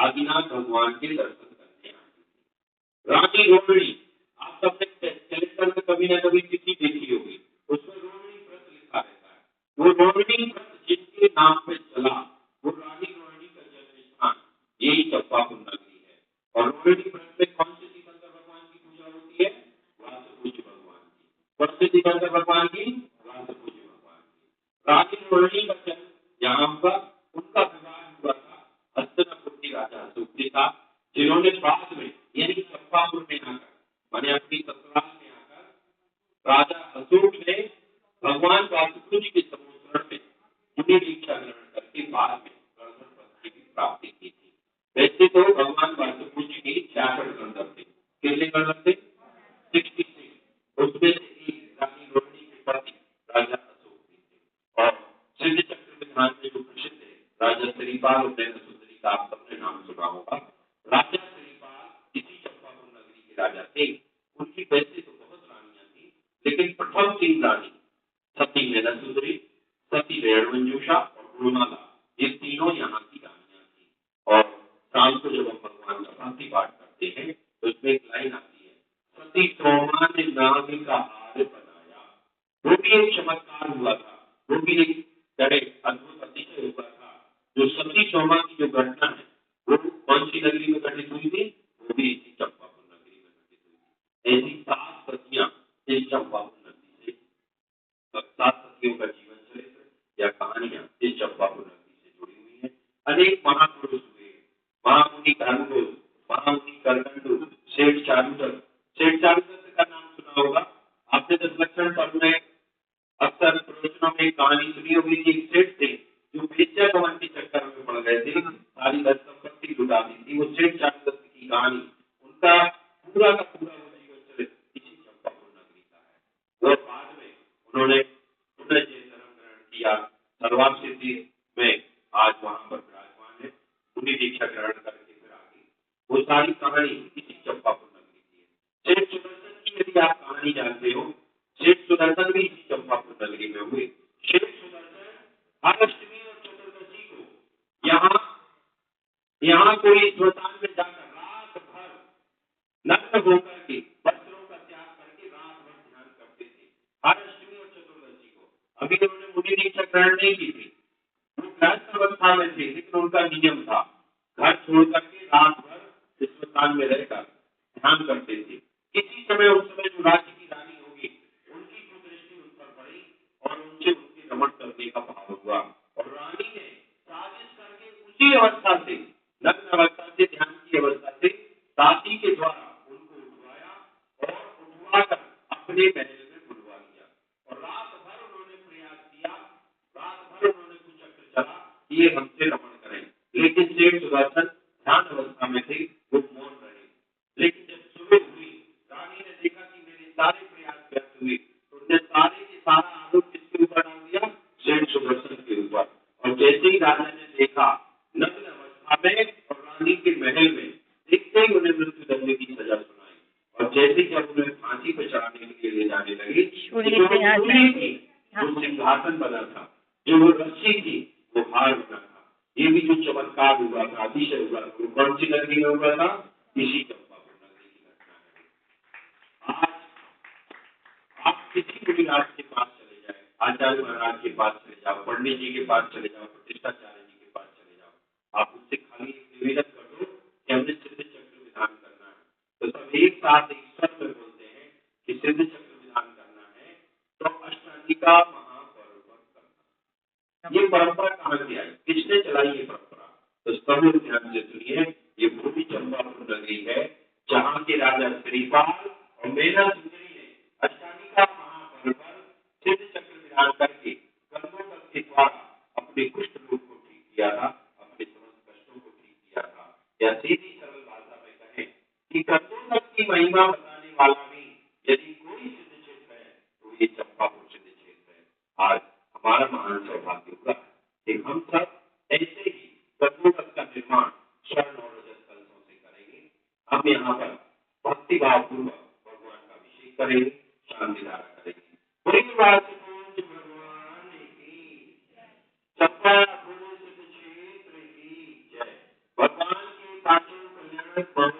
आदिनाथ भगवान के दर्शन करने आती थी। रानी रोहिणी, आप सबने कैलेंडर में कभी ना कभी तिथि देखी होगी, उसमें रोहिणी व्रत लिखा रहता है। वो रोहिणी व्रत जिनके नाम पे चला, वो रानी रोहिणी का जन्म स्थान यही चंपापुर नगरी है। और रोहिणी व्रत में कौन से दिगंबर भगवान की पूजा होती है? व्यासपूज्य भगवान की। कौन से दिगंबर भगवान की? व्यासपूज्य भगवान की। रानी रोहिणी का जन्म यहाँ पर, उनका विवाह हुआ था हस्तिनापुर के राजा अशोक के साथ, जिन्होंने बाद में यानी चंपापुर में आकर, माने अपनी ससुराल में आकर राजा अशोक ने भगवान वासुदेव के समुद्र में मुनि दीक्षा ग्रहण करके बाद में ब्राह्मण पद की प्राप्ति की थी। वैसे तो भगवान वासुदेव जी के 66 गंधर्व थे। कितने गंधर्व थे? 66। उसमें से एक रानी रोहिणी के पति राजा अशोक थे। और सिद्ध चक्र विधान में जो प्रसिद्ध है राजा श्रीपाल और नैनसुंदरी का आप सबने नाम सुना होगा। राजा श्रीपाल इसी चंपापुर नगरी के राजा थे। उनकी वैसे तो बहुत रानियां थी, लेकिन प्रथम 3 रानी सती नैनसुंदरी, सती रेणुमंजूषा और गुणमाला, ये तीनों यहाँ की रानियां थी। और शाम को जब हम भगवान का भक्ति पाठ करते हैं तो उसमें एक लाइन आती है, सती सोमा ने नाग का हार बनाया। वो भी एक चमत्कार हुआ था, वो भी एक बड़े अद्भुत अतिशय हुआ था। जो सती सोमा की जो घटना है वो कौन सी नगरी में घटित हुई थी? वो भी इसी चंपापुर नगरी में घटित हुई थी। ऐसी 7 सतियां इस चंपापुर नगरी से, 7 सतियों का जीवन चरित्र या कहानियां इस चंपापुर नगरी से जुड़ी हुई है। अनेक महापुरुष हुए, महामुनि कारुण्य, महामुनि करदंडु, सेठ चारुदत्त। सेठ चारुदत्त का नाम सुना होगा आपने। 10 लक्षण पढ़ में अक्सर प्रवचनों में कहानी सुनी होगी कि एक सेठ थे जो बेच्या भवन के चक्कर में पड़ गए थे, सारी धन संपत्ति लुटा दी थी। वो सेठ चारुदत्त की कहानी, उनका पूरा का पूरा जीवन चरित्र इसी चंपापुर नगरी का है। वो बाद में उन्होंने पुनः जैन धर्म ग्रहण किया, सर्वार्थ सिद्धि में आज वहां पर विराजमान है, मुनि दीक्षा ग्रहण करके फिर आगे। वो सारी कहानी इसी चंपापुर नगरी की है। सेठ सुदर्शन की यदि आप कहानी जानते हो, सेठ सुदर्शन भी इसी चंपापुर नगरी में हुए। सेठ सुदर्शन हर अष्टमी और चतुर्दशी को यहाँ कोई स्मशान में जाकर रात भर नग्न होकर के वस्त्रों का त्याग करके रात भर ध्यान करते थे, हर अष्टमी और चतुर्दशी को। अभी उन्होंने मुनि दीक्षा ग्रहण नहीं की थी, वो गृहस्थ अवस्था में थे, लेकिन उनका नियम था घर छोड़ करके रात भर स्मशान में रहकर ध्यान करते थे। किसी समय उस समय जो राज्य की रानी होगी उनकी कुदृष्टि उन पर पड़ी और उनसे उनके रमण करने का भाव हुआ। और रानी ने साजिश करके उसी अवस्था से, नग्न अवस्था से, ध्यान की अवस्था से दासी के द्वारा उनको उठवाया और उठवाकर अपने महल में बुलवा लिया। और रात भर उन्होंने प्रयास किया, रात भर उन्होंने कुचक्र चला कि ये हमसे रमण करें, लेकिन सेठ सुदर्शन ध्यान अवस्था में थे, वो मौन रहे। लेकिन जब सुबह हुई, रानी ने देखा कि मेरे सारे प्रयास व्यर्थ हुए, तो उन्होंने सारे के सारा आरोप किसके ऊपर डाल दिया? सेठ सुदर्शन के ऊपर। और जैसे ही राजा ने देखा नग्न अवस्था में और रानी के महल में, देखते ही उन्हें मृत्युदंड की सजा सुनाई। और जैसे ही जब उन्हें फांसी पर चढ़ाने के लिए ले जाने लगे, जो सिंहासन बना था, जो वो रस्सी थी, वो हार बना था। ये भी जो चमत्कार हुआ था, अतिशय हुआ था, कौन सी नगरी में हुआ था? इसी चंपापुर नगरी की घटना है। आज आप किसी भी राज के पास चले जाए, आचार्य महाराज के पास चले जाओ, पंडित जी के पास चले जाओ, प्रतिष्ठाचार्य जी के पास चले जाओ, आप उससे खाली निवेदन कर दो कि हमें सिद्ध चक्र विधान करना है, तो सब एक साथ एक स्वर में बोलते हैं कि सिद्ध चक्र विधान करना है तो अष्टांगिका महापर्वत करना। ये परंपरा कहाँ से आई, किसने चलाई ये परंपरा? तो सब ध्यान से सुनिए, ये वो भी चंपापुर नगरी है जहाँ के राजा श्रीपाल और नैनसुंदरी ने अष्टांगिका महापर्वत सिद्ध चक्र विधान करके कर्मोदक के द्वारा अपने कुष्ठ रोग को ठीक किया था, अपने समस्त कष्टों को ठीक किया था। या सीधी सरल भाषा में कहें कि कर्मोदक की महिमा बताने वाला भी यदि कोई सिद्ध क्षेत्र है तो ये चंपापुर सिद्ध क्षेत्र है। आज हमारा महान सौभाग्य हुआ कि हम सब ऐसे ही कर्मोदक का निर्माण स्वर्ण और रजत कलशों से करेंगे। हम यहाँ पर भक्ति भाव पूर्वक भगवान का अभिषेक करेंगे, शांति धारा करेंगे। भगवान की बहुत